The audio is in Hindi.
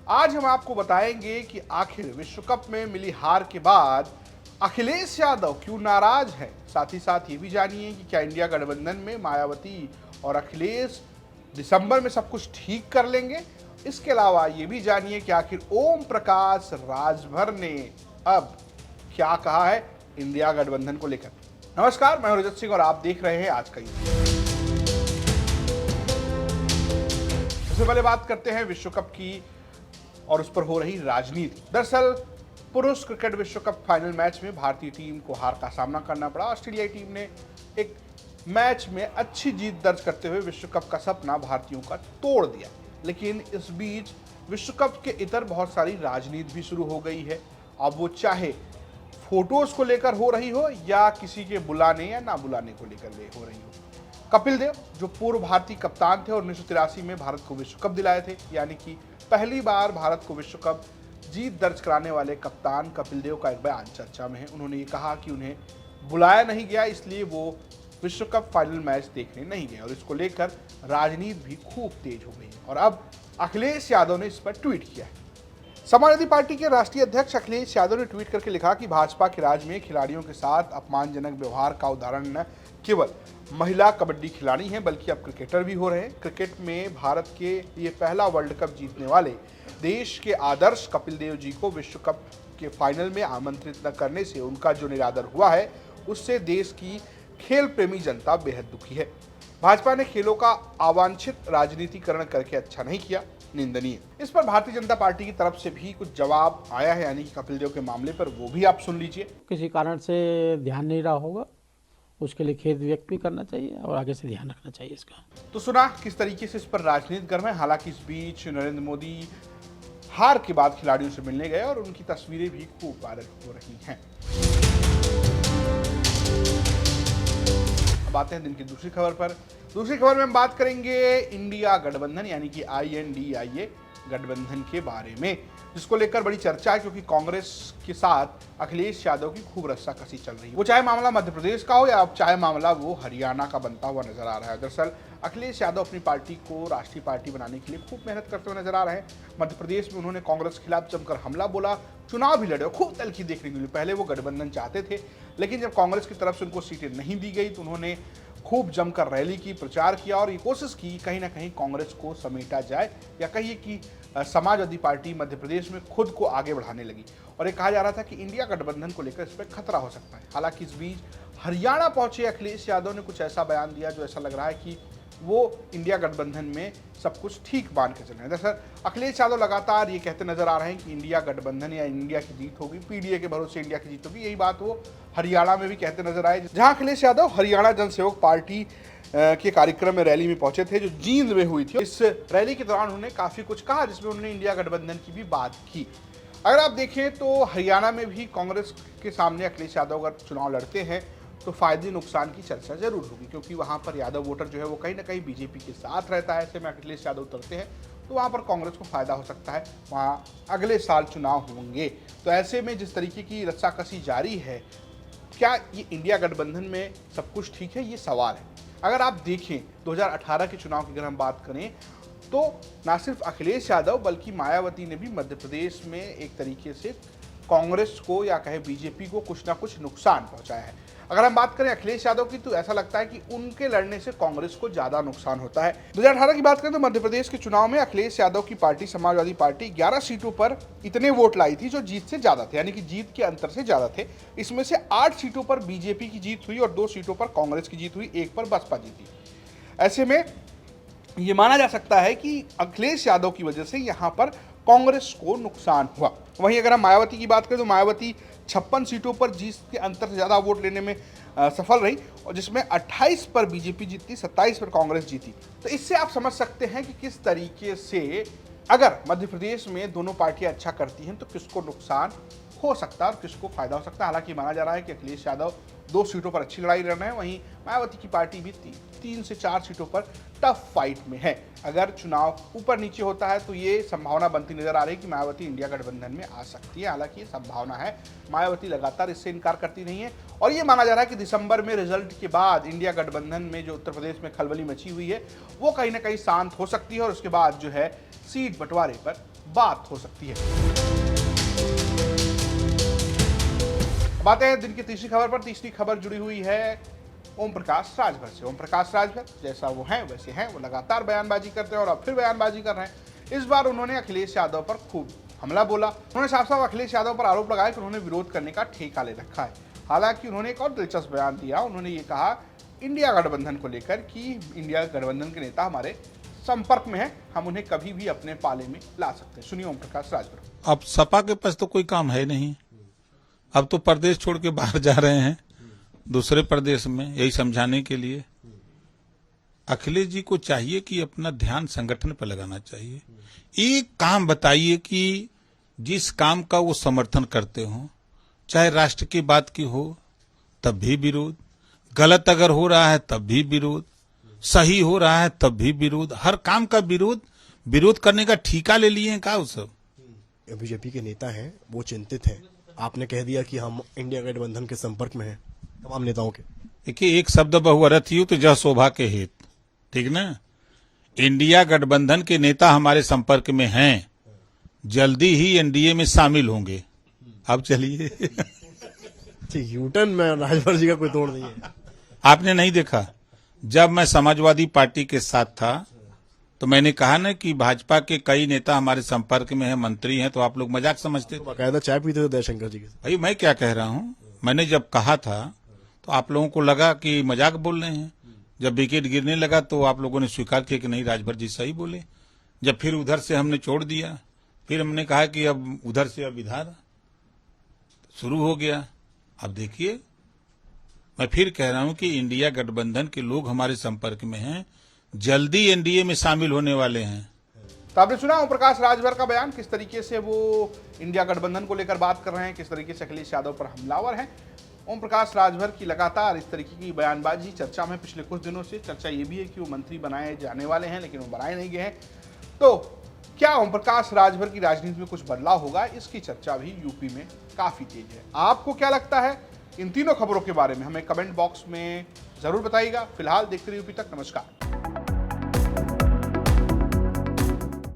आज हम आपको बताएंगे कि आखिर विश्व कप में मिली हार के बाद अखिलेश यादव क्यों नाराज हैं। साथ ही साथ ये भी जानिए कि क्या इंडिया गठबंधन में मायावती और अखिलेश दिसंबर में सब कुछ ठीक कर लेंगे। इसके अलावा ये भी जानिए कि आखिर ओम प्रकाश राजभर ने अब क्या कहा है इंडिया गठबंधन को लेकर। नमस्कार, मैं रजत सिंह और आप देख रहे हैं आज का यूट्यूब। सबसे पहले बात करते हैं विश्व कप की और उस पर हो रही राजनीति। दरअसल पुरुष क्रिकेट विश्व कप फाइनल मैच में भारतीय टीम को हार का सामना करना पड़ा। ऑस्ट्रेलियाई टीम ने एक मैच में अच्छी जीत दर्ज करते हुए विश्व कप का सपना भारतीयों का तोड़ दिया। लेकिन इस बीच विश्व कप के इतर बहुत सारी राजनीति भी शुरू हो गई है। अब वो चाहे फोटोज को लेकर हो रही हो या किसी के बुलाने या ना बुलाने को लेकर हो रही हो। कपिल देव जो पूर्व भारतीय कप्तान थे और 1983 में भारत को विश्व कप दिलाए थे, यानी कि पहली बार भारत को विश्व कप जीत दर्ज कराने वाले कप्तान कपिल देव का एक बयान चर्चा में है। उन्होंने ये कहा कि उन्हें बुलाया नहीं गया, इसलिए वो विश्व कप फाइनल मैच देखने नहीं गए और इसको लेकर राजनीति भी खूब तेज हो गई है। और अब अखिलेश यादव ने इस पर ट्वीट किया है। समाजवादी पार्टी के राष्ट्रीय अध्यक्ष अखिलेश यादव ने ट्वीट करके लिखा कि भाजपा के राज में खिलाड़ियों के साथ अपमानजनक व्यवहार का उदाहरण न केवल महिला कबड्डी खिलाड़ी हैं बल्कि अब क्रिकेटर भी हो रहे हैं। क्रिकेट में भारत के ये पहला वर्ल्ड कप जीतने वाले देश के आदर्श कपिल देव जी को विश्व कप के फाइनल में आमंत्रित न करने से उनका जो निरादर हुआ है उससे देश की खेल प्रेमी जनता बेहद दुखी है। भाजपा ने खेलों का अवांछित राजनीतिकरण करके अच्छा नहीं किया, निंदनीय। इस पर भारतीय जनता पार्टी की तरफ से भी कुछ जवाब आया है, यानी कि कपिल देव के मामले पर, वो भी आप सुन लीजिए। किसी कारण से ध्यान नहीं रहा होगा, उसके लिए खेद व्यक्त भी करना चाहिए और आगे से ध्यान रखना चाहिए इसका। तो सुना किस तरीके से इस पर राजनीति गर्म है। हालांकि इस बीच नरेंद्र मोदी हार के बाद खिलाड़ियों से मिलने गए और उनकी तस्वीरें भी खूब वायरल हो रही हैं। अब आते हैं दिन की दूसरी खबर पर। दूसरी खबर में हम बात करेंगे इंडिया गठबंधन यानी कि INDIA गठबंधन के बारे में, जिसको लेकर बड़ी चर्चा है क्योंकि कांग्रेस के साथ अखिलेश यादव की खूब रस्साकसी चल रही है। वो चाहे मामला मध्य प्रदेश का हो या अब चाहे मामला वो हरियाणा का बनता हुआ नजर आ रहा है। दरअसल अखिलेश यादव अपनी पार्टी को राष्ट्रीय पार्टी बनाने के लिए खूब मेहनत करते हुए नजर आ रहे हैं। मध्य प्रदेश में उन्होंने कांग्रेस के खिलाफ जमकर हमला बोला, चुनाव भी लड़े और खूब तलखी देखने को मिली। पहले वो गठबंधन चाहते थे, लेकिन जब कांग्रेस की तरफ से उनको सीटें नहीं दी गई तो उन्होंने खूब जमकर रैली की, प्रचार किया और ये कोशिश की कहीं ना कहीं कांग्रेस को समेटा जाए या कहिए कि समाजवादी पार्टी मध्य प्रदेश में खुद को आगे बढ़ाने लगी। और ये कहा जा रहा था कि इंडिया गठबंधन को लेकर इस पर खतरा हो सकता है। हालांकि इस बीच हरियाणा पहुंचे अखिलेश यादव ने कुछ ऐसा बयान दिया जो ऐसा लग रहा है कि वो इंडिया गठबंधन में सब कुछ ठीक मान के चल रहे हैं। दरअसल अखिलेश यादव लगातार ये कहते नजर आ रहे हैं कि इंडिया गठबंधन या इंडिया की जीत होगी, PDA के भरोसे इंडिया की जीत होगी। यही बात वो हरियाणा में भी कहते नजर आए, जहां अखिलेश यादव हरियाणा जनसेवक पार्टी के कार्यक्रम में रैली में पहुंचे थे जो जींद में हुई थी। इस रैली के दौरान उन्होंने काफी कुछ कहा जिसमें उन्होंने इंडिया गठबंधन की भी बात की। अगर आप देखें तो हरियाणा में भी कांग्रेस के सामने अखिलेश यादव अगर चुनाव लड़ते हैं तो फायदे नुकसान की चर्चा जरूर होगी, क्योंकि वहां पर यादव वोटर जो है वो कहीं ना कहीं बीजेपी के साथ रहता है। ऐसे में अखिलेश यादव उतरते हैं तो वहां पर कांग्रेस को फायदा हो सकता है, वहां अगले साल चुनाव होंगे। तो ऐसे में जिस तरीके की रस्साकसी जारी है, क्या ये इंडिया गठबंधन में सब कुछ ठीक है, ये सवाल है। अगर आप देखें 2018 के चुनाव की अगर हम बात करें तो ना सिर्फ अखिलेश यादव बल्कि मायावती ने भी मध्य प्रदेश में एक तरीके से कांग्रेस को या कहे बीजेपी को कुछ ना कुछ नुकसान पहुंचाया है। अगर हम बात करें अखिलेश यादव की तो ऐसा लगता है कि उनके लड़ने से कांग्रेस को ज्यादा नुकसान होता है। 2018 की बात करें तो मध्य प्रदेश के चुनाव में अखिलेश यादव की पार्टी समाजवादी पार्टी 11 सीटों पर इतने वोट लाई थी जो जीत से ज्यादा थे, यानी कि जीत के अंतर से ज्यादा थे। इसमें से 8 सीटों पर बीजेपी की जीत हुई और 2 सीटों पर कांग्रेस की जीत हुई, 1 पर बसपा जीती। ऐसे में ये माना जा सकता है कि अखिलेश यादव की वजह से यहाँ पर कांग्रेस को नुकसान हुआ। वहीं अगर हम मायावती की बात करें तो मायावती 56 सीटों पर जीत के अंतर से ज़्यादा वोट लेने में सफल रही और जिसमें 28 पर बीजेपी जीती, 27 पर कांग्रेस जीती। तो इससे आप समझ सकते हैं कि किस तरीके से अगर मध्य प्रदेश में दोनों पार्टियां अच्छा करती हैं तो किसको नुकसान हो सकता है और किसको फायदा हो सकता है। हालांकि माना जा रहा है कि अखिलेश यादव 2 सीटों पर अच्छी लड़ाई लड़ रहे हैं, वहीं मायावती की पार्टी भी 3 से 4 सीटों पर टफ फाइट में है। अगर चुनाव ऊपर नीचे होता है तो ये संभावना बनती नजर आ रही है कि मायावती इंडिया गठबंधन में आ सकती है। हालांकि ये संभावना है, मायावती लगातार इससे इनकार करती नहीं है और ये माना जा रहा है कि दिसंबर में रिजल्ट के बाद इंडिया गठबंधन में जो उत्तर प्रदेश में खलबली मची हुई है वो कहीं ना कहीं शांत हो सकती है और उसके बाद जो है सीट बंटवारे पर बात हो सकती है। अब आते हैं दिन की तीसरी खबर पर। तीसरी खबर जुड़ी हुई है ओम प्रकाश राजभर से। ओम प्रकाश राजभर जैसा वो हैं वैसे हैं, वो लगातार बयानबाजी करते हैं और अब फिर बयानबाजी कर रहे हैं। इस बार उन्होंने अखिलेश यादव पर खूब हमला बोला। उन्होंने साफ साफ अखिलेश यादव पर आरोप लगाया कि उन्होंने विरोध करने का ठेका ले रखा है। हालांकि उन्होंने एक और दिलचस्प बयान दिया। उन्होंने ये कहा इंडिया गठबंधन को लेकर कि इंडिया गठबंधन के नेता हमारे संपर्क में है, हम उन्हें कभी भी अपने पाले में ला सकते हैं। सुनिए ओम प्रकाश राजभर। अब सपा के पास तो कोई काम है नहीं, अब तो प्रदेश छोड़ के बाहर जा रहे हैं दूसरे प्रदेश में, यही समझाने के लिए। अखिलेश जी को चाहिए कि अपना ध्यान संगठन पर लगाना चाहिए। एक काम बताइए कि जिस काम का वो समर्थन करते हो, चाहे राष्ट्र की बात की हो तब भी विरोध, गलत अगर हो रहा है तब भी विरोध, सही हो रहा है तब भी विरोध, हर काम का विरोध। विरोध करने का ठेका ले लिए हैं क्या वो सब? बीजेपी के नेता हैं, वो चिंतित हैं। आपने कह दिया कि हम इंडिया गठबंधन के संपर्क में हैं तमाम नेताओं के। देखिए, एक शब्द बहुअर्थ यूं तो जह शोभा के हेत, ठीक ना। इंडिया गठबंधन के नेता हमारे संपर्क में हैं, जल्दी ही एनडीए में शामिल होंगे। अब चलिए यूटर्न में राजभर जी का कोई तोड़ नहीं है। आपने नहीं देखा, जब मैं समाजवादी पार्टी के साथ था तो मैंने कहा ना कि भाजपा के कई नेता हमारे संपर्क में हैं, मंत्री हैं, तो आप लोग मजाक समझते थे। बाकायदा चाय पीते थे दयाशंकर जी के साथ। भाई मैं क्या कह रहा हूं, मैंने जब कहा था तो आप लोगों को लगा कि मजाक बोल रहे हैं। जब विकेट गिरने लगा तो आप लोगों ने स्वीकार किया कि नहीं राजभर जी सही बोले। जब फिर उधर से हमने छोड़ दिया, फिर हमने कहा कि अब उधर से अब इधर शुरू हो गया। अब देखिए, मैं फिर कह रहा हूं कि इंडिया गठबंधन के लोग हमारे संपर्क में हैं, जल्दी एनडीए में शामिल होने वाले हैं। तो आपने सुना ओम प्रकाश राजभर का बयान, किस तरीके से वो इंडिया गठबंधन को लेकर बात कर रहे हैं, किस तरीके से अखिलेश यादव पर हमलावर हैं। ओम प्रकाश राजभर की लगातार इस तरीके की बयानबाजी चर्चा में पिछले कुछ दिनों से। चर्चा ये भी है कि वो मंत्री बनाए जाने वाले हैं, लेकिन वो बनाए नहीं गए हैं। तो क्या ओम प्रकाश राजभर की राजनीति में कुछ बदलाव होगा, इसकी चर्चा भी यूपी में काफी तेज है। आपको क्या लगता है इन तीनों खबरों के बारे में, हमें कमेंट बॉक्स में जरूर बताइएगा। फिलहाल देखते रहिए यूपी तक। नमस्कार।